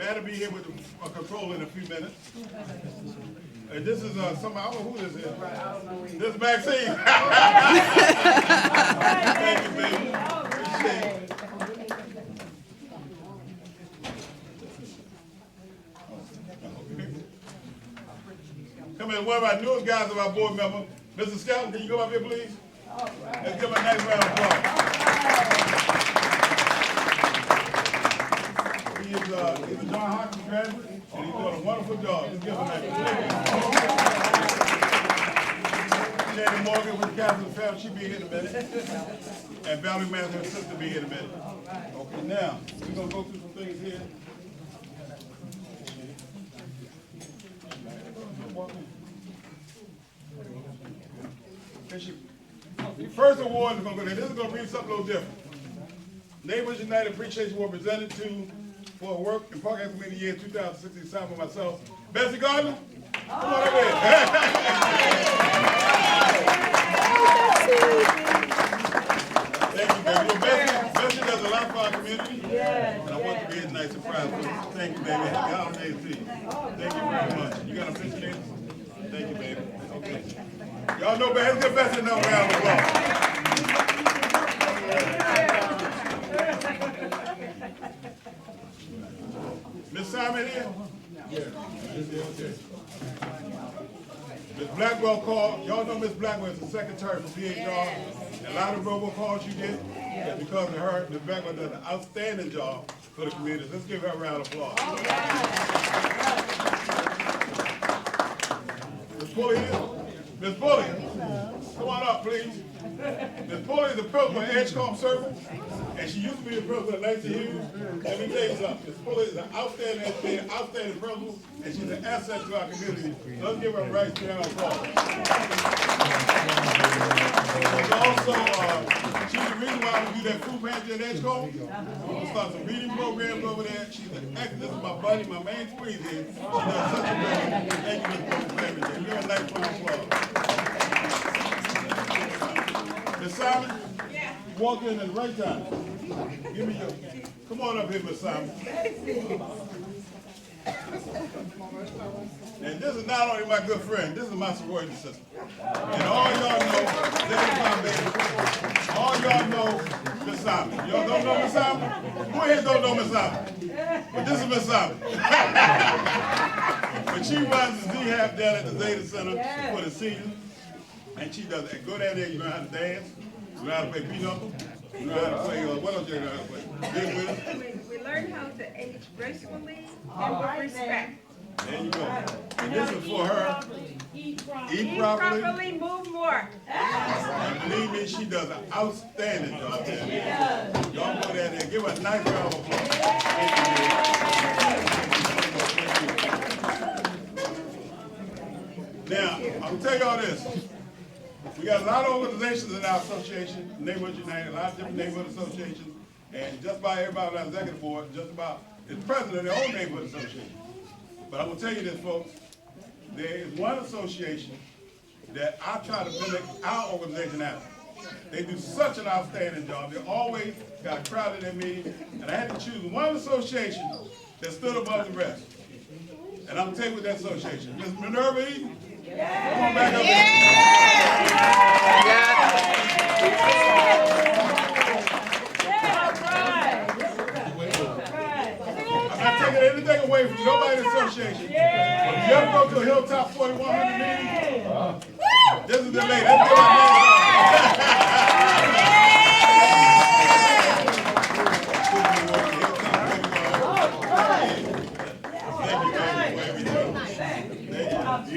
Matt will be here with the control in a few minutes. And this is somebody, I don't know who this is. This is Maxine. Thank you, baby. Appreciate it. Come in, one of our newest guys of our board member, Mr. Skelton, can you come up here, please? Let's give him a nice round of applause. He's a John Hopkins graduate, and he's doing a wonderful job. Let's give him a nice round. Shannon Morgan with the Catholic family, she'll be here in a minute. And Valerie Mann, her sister, will be here in a minute. Okay, now, we're going to go through some things here. The first award is going to go there. This is going to read something a little different. Neighbors United Appreciation Award presented to for work in Park House Committee year 2016, signed by myself. Bessie Gardner, come on up here. Thank you, baby. Bessie does a lot for our community, and I want to be a nice surprise. Thank you, baby. Happy holidays to you. Thank you very much. You got a picture there? Thank you, baby. Okay. Y'all know, man, let's get Bessie another round of applause. Miss Simon here? Yeah. Miss Blackwell called. Y'all know Miss Blackwell is the secretary for PHR. And a lot of robocalls you get is because of her. Miss Blackwell does an outstanding job for the community. Let's give her a round of applause. Miss Pulley here? Miss Pulley, come on up, please. Miss Pulley is the principal at Edgecombe Service, and she used to be the principal at Langston Hughes. Let me tell you something. Miss Pulley is an outstanding educator, outstanding principal, and she's an asset to our community. So let's give her a right round of applause. And also, she's the reason why we do that food pantry at Edgecombe. We're going to start some reading programs over there. She's an excellent. This is my buddy, my main squeeze here. She does such a good job. Thank you, Miss Pulley, for everything. Give her a nice round of applause. Miss Simon, you walked in at the right time. Give me your, come on up here, Miss Simon. And this is not only my good friend, this is my sorority sister. And all y'all know, all y'all know Miss Simon. Y'all don't know Miss Simon? Who here don't know Miss Simon? But this is Miss Simon. But she runs the Z-Hab down at the Zeta Center for the seniors. And she does it. Go down there, you know how to dance, you know how to play pinochle, you know how to play, what else you know how to play? Big wheel. We learn how to age gracefully and with respect. There you go. And this is for her. Eat properly. properly, move more. And believe me, she does an outstanding job there. Y'all go down there, give her a nice round of applause. Now, I'm going to tell y'all this. We got a lot of organizations in our association, Neighborhood United, a lot of different neighborhood associations, and just about everybody on our executive board, just about is president of their own neighborhood association. But I'm going to tell you this, folks. There is one association that I try to build our organization out. They do such an outstanding job. They always got a crowd in their meetings, and I had to choose one association that stood above the rest. And I'm going to tell you what that association. Ms. Minerva Eden. Come on back up here. I'm not taking anything away from nobody in the association. But if you ever go to a Hilltop 4100 meeting, this is the lady. Let's give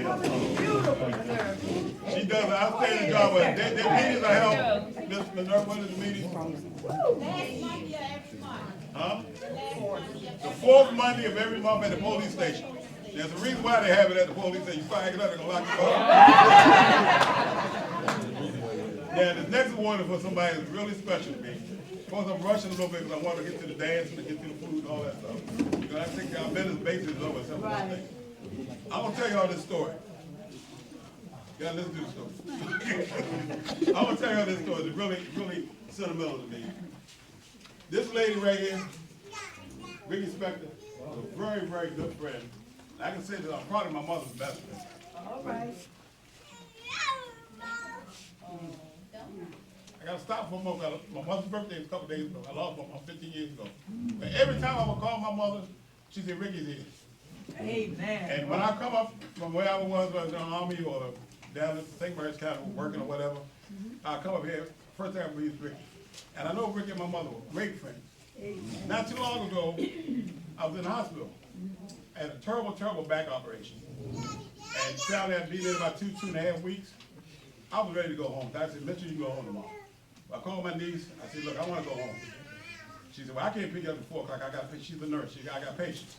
her a She does an outstanding job with it. Their meetings are held. Ms. Minerva, when is the meeting? Huh? The fourth Monday of every month at the police station. There's a reason why they have it at the police station. You find out they're going to lock you up. Now, the next one is for somebody that's really special to me. Of course, I'm rushing a little bit because I want to get to the dance and to get to the food and all that stuff. Because I think our business basis over some of these things. I'm going to tell y'all this story. Yeah, let's do the story. I'm going to tell y'all this story. It's really, really sentimental to me. This lady right here, Ricky Spector, was a very, very good friend. And I can say that I'm probably my mother's best friend. All right. I gotta stop for a moment. My mother's birthday was a couple days ago. I lost my mom 15 years ago. But every time I would call my mother, she said, Ricky's here. Amen. And when I come up from where I was, whether in the Army or down at St. Mary's County working or whatever, I come up here, first time I meet Ricky. And I know Ricky and my mother were great friends. Not too long ago, I was in the hospital. I had a terrible, terrible back operation. And Sally had been there about 2.5 weeks. I was ready to go home. I said, Mitchell, you go home tomorrow. I called my niece. I said, look, I want to go home. She said, well, I can't pick you up at 4 o'clock. She's a nurse. I got patients.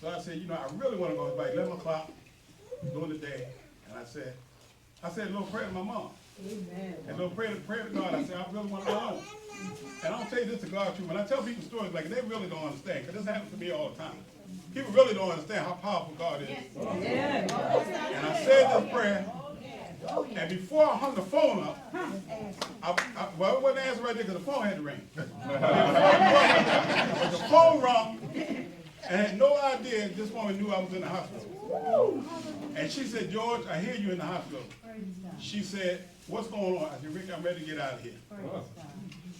So I said, you know, I really want to go by 11 o'clock during the day. And I said a little prayer to my mom. Amen. And a little prayer to God. I said, I really want to go home. And I'll tell you this to God too. When I tell people stories like they really don't understand, because this happens to me all the time. People really don't understand how powerful God is. Yeah. And I said this prayer, and before I hung the phone up, well, it wasn't answered right there because the phone had to ring. But the phone rung, and I had no idea this woman knew I was in the hospital. And she said, George, I hear you in the hospital. She said, what's going on? I said, Rick, I'm ready to get out of here.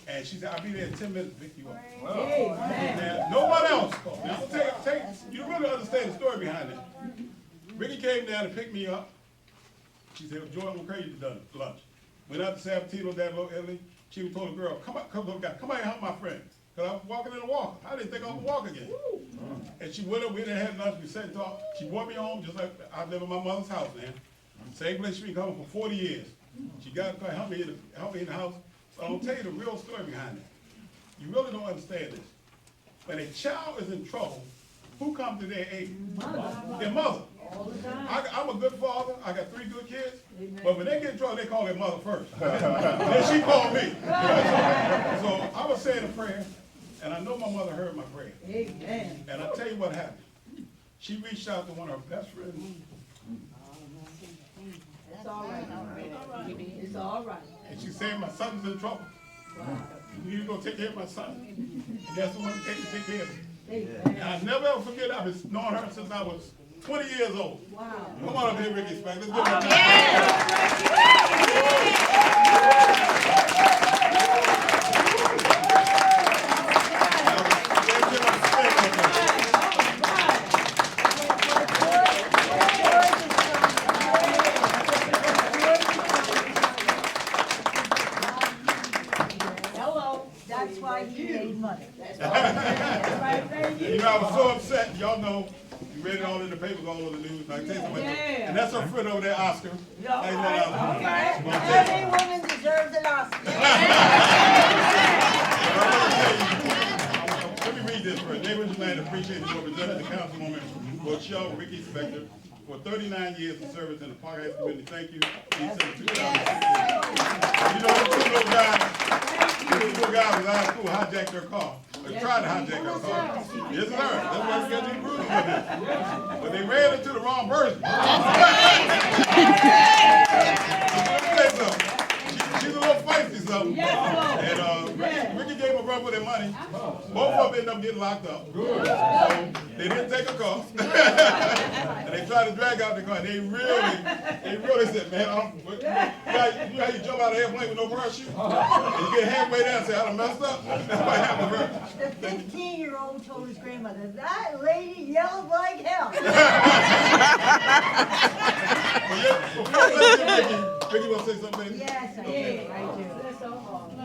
And she said, I'll be there in 10 minutes to pick you up. Now, no one else called. Now, you really understand the story behind that. Ricky came down and picked me up. She said, well, George, I'm crazy done lunch. Went out to Sabatino, that little Italy. She told the girl, come out and help my friend. Because I was walking in a walker. I didn't think I would walk again. And she went up, we didn't have lunch, we sat and talked. She brought me home just like I live in my mother's house, man. Same place she's been coming for 40 years. She got to help me in the house. So I'll tell you the real story behind it. You really don't understand this. When a child is in trouble, who comes to their aid? Their mother. I'm a good father. I got 3 good kids. But when they get in trouble, they call their mother first. Then she called me. So I was saying a prayer, and I know my mother heard my prayer. Amen. And I'll tell you what happened. She reached out to one of her best friends. It's all right. It's all right. And she said, my son's in trouble. You go take care of my son. And that's the one who take care of him. And I'll never ever forget, I've been knowing her since I was 20 years old. Wow. Come on up here, Ricky Spack. Let's give her a hand. Hello. That's why he made money. You know, I was so upset. Y'all know, you read it all in the papers, all over the news. And I tell you something, and that's her friend over there, Oscar. Every woman deserves an Oscar. Let me read this for her. Neighbors United appreciate the representative Councilwoman Rochelle Ricky Spector for 39 years of service in the Park Heights community. Thank you. December 2016. You know, these two little guys was out of school, hijacked her car. They tried to hijack her car. Yes, sir. That's why we got these bruises with this. But they ran into the wrong person. She's a little feisty, something. And Ricky gave her brother their money. Both of them ended up getting locked up. So they didn't take a car. And they tried to drag out the car. They really said, man, you know how you jump out of an airplane with no parachute? And you get halfway down and say, I done messed up. That's what happened to her. The 15-year-old told his grandmother, that lady yelled like hell. Ricky, want to say something? Yes, I do.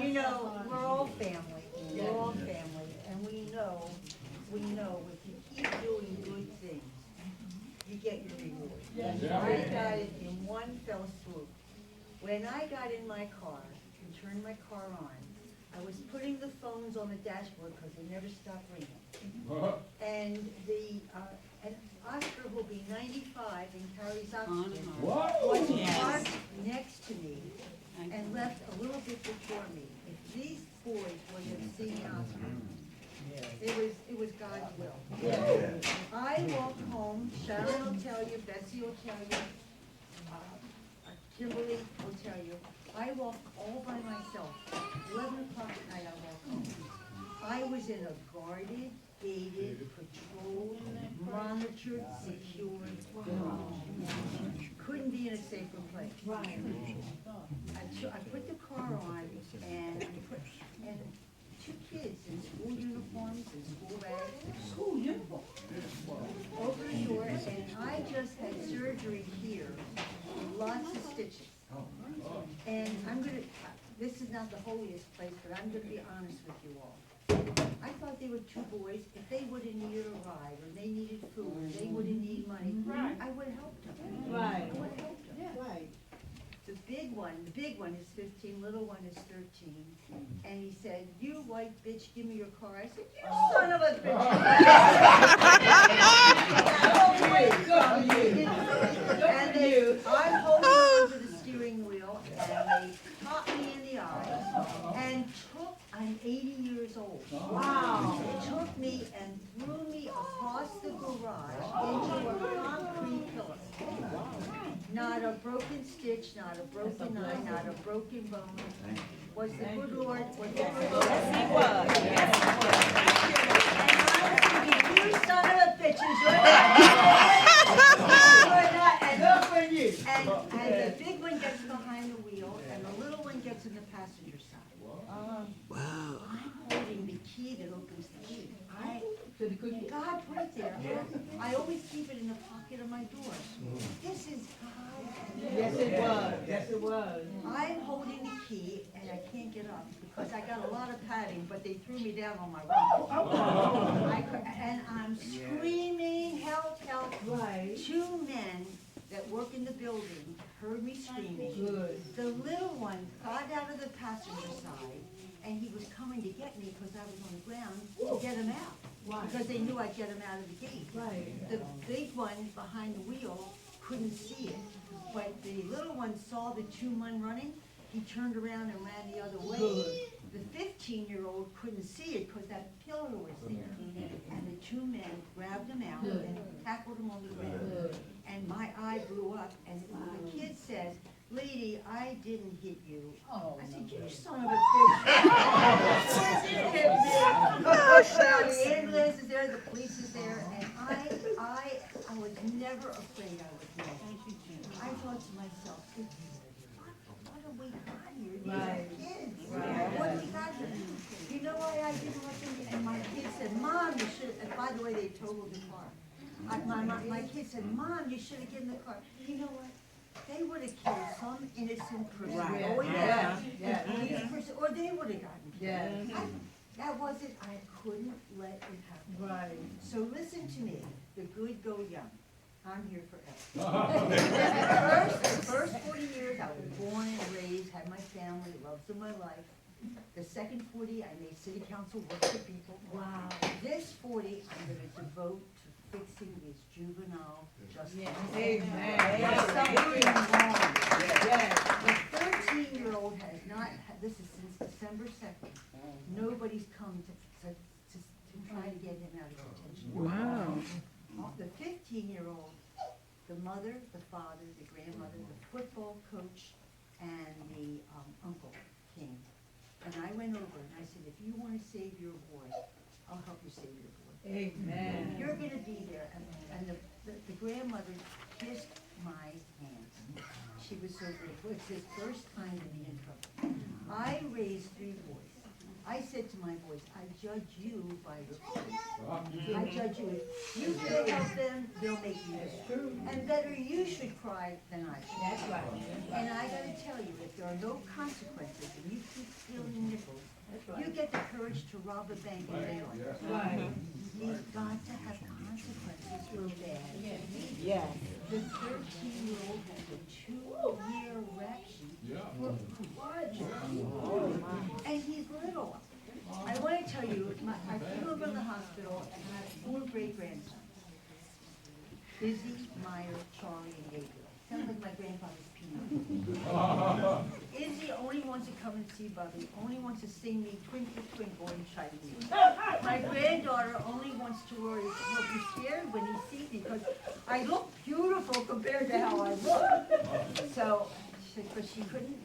You know, we're all family. We're all family. And we know if you keep doing good things, you get your reward. I got it in one fell swoop. When I got in my car and turned my car on, I was putting the phones on the dashboard because they never stopped ringing. And and Oscar, who'll be 95 and carries oxygen, was parked next to me and left a little bit before me. If these boys would have seen Oscar, it was God's will. I walked home. Sharon will tell you. Betsy will tell you. Kimberly will tell you. I walked all by myself. 11 o'clock at night, I walked home. I was in a guarded gated, patrolled, monitored, secured garage. Couldn't be in a safer place. Right. I put the car on and two kids in school uniforms and school bags. School uniforms? Over short, and I just had surgery here, lots of stitches. And I'm gonna, this is not the holiest place, but I'm gonna be honest with you all. I thought they were two boys, if they would've needed a ride, or they needed food, or they would've needed money, I would've helped them. Right. I would've helped them. Right. The big one is 15, little one is 13, and he said, "You white bitch, give me your car." I said, "You son of a bitch." And I'm holding on to the steering wheel, and they caught me in the eye, and I'm 80 years old. Wow. Took me and threw me across the garage into a concrete pillar. Not a broken stitch, not a broken eye, not a broken bone. Was the good Lord, was the good Lord? Yes, he was. Yes, he was. And I was thinking, you son of a bitches, you're not, and good for you. And the big one gets behind the wheel, and the little one gets in the passenger side. Wow. I'm holding the key that opens the gate. God put it there. I always keep it in the pocket of my door. This is God. Yes, it was. Yes, it was. I'm holding the key and I can't get up because I got a lot of padding, but they threw me down on my rump. And I'm screaming, help, help. Right. Two men that work in the building heard me screaming. Good. The little one got out of the passenger side and he was coming to get me because I was on the ground to get him out. Right. Because they knew I'd get him out of the gate. Right. The big one behind the wheel couldn't see it, but the little one saw the two men running. He turned around and ran the other way. Good. The 15-year-old couldn't see it because that pillar was there. And the two men grabbed him out Good. and tackled him on the ground. Good. And my eye blew up, and the kid says, "Lady, I didn't hit you." Oh, I said, "You son of a bitch." Of course you hit me. The ambulance is there, the police is there, and I was never afraid I would know. I thought to myself, what have we got here? These are Right. kids. Right. What have we got here? You know why I didn't let them, and my kid said, "Mom, you should," and by the way, they totaled the car. My kid said, "Mom, you should have given the car." You know what? They would have killed some innocent person. Right. Oh, yeah. Yeah. These person- Or they would have gotten killed. Yes. That wasn't, I couldn't let it happen. Right. So listen to me, the good go young. I'm here forever. The first 40 years, I was born and raised, had my family, loves of my life. The second 40, I made city council work for people. Wow. This 40, I'm gonna devote to fixing this juvenile justice. Yes. Amen. There's something wrong. Yes. The 13-year-old has not, this is since December 2nd, nobody's come to try to get him out of detention. Wow. The 15-year-old, the mother, the father, the grandmother, the football coach, and the uncle came. And I went over and I said, "If you want to save your boy, I'll help you save your boy. Amen. You're gonna be there." And the grandmother kissed my hands. She was so grateful. It's his first time to be in trouble. I raised 3 boys. I said to my boys, "I judge you by your parents. I judge you. If you can't help them, they'll make you mad. And better you should cry than I should." That's right. And I gotta tell you, if there are no consequences and you keep stealing nickels, That's you right. get the courage to rob a bank in daylight. Right. You've got to have consequences for bad. Yes. The 13-year-old has a 2-year rap sheet for fraud. And he's little. I want to tell you, I came over from the hospital and I have 4 great-grandsons. Izzy, Meyer, Charlie, and Gabriel. Sounds like my grandfather's peanut. Izzy only wants to come and see Bubby, only wants to sing me Twinkle Twinkle in Chinese. My granddaughter only wants to worry, he'll be scared when he sees me because I look beautiful compared to how I look. So, but she couldn't,